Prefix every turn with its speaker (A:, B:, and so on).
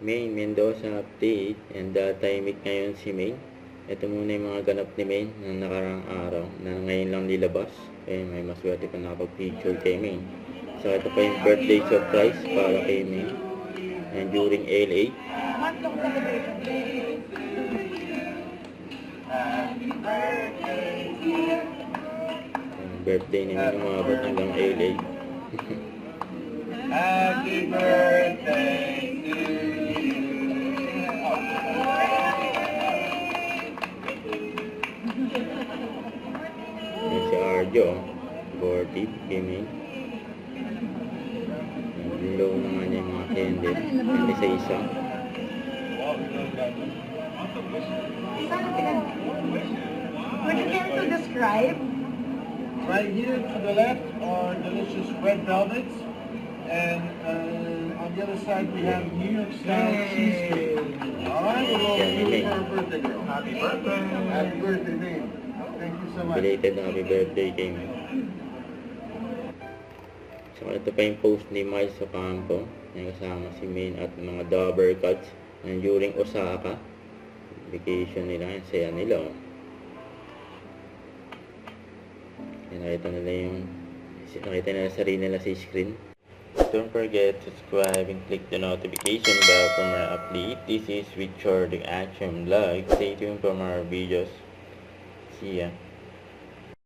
A: Maine Mendoza update, and tahimik ngayon si Maine. Ito muna yung mga ganap ni Maine ng nakarang araw na ngayon lang nilabas. Kaya may maswerte pa nakapag-picture kay Maine. So ito pa yung birthday surprise para kay Maine. And during LA. Birthday ni Maine umabot hanggang LA.
B: Happy birthday to you.
A: Yan si Arjo, 40, Kimi. Low na nga niya yung mga candle. And isa-isa.
C: Would you care to describe?
B: Right here to the left are delicious red velvets, and on the other side we have New York style cheesecake. All right, we'll do for our birthday girl. Happy birthday! Happy birthday, man! Thank you so much.
A: Belated na happy birthday kay Maine. So ito pa yung post ni Miles Ocampo. Yung kasama si Maine at mga Dover Cats. And during Osaka, vacation nila, yung saya nila. Oh. Nakita nila sarili nila sa screen. Don't forget to subscribe and click the notification bell for more update. This is Richard the Action Vlog. Stay tuned for more videos. See ya.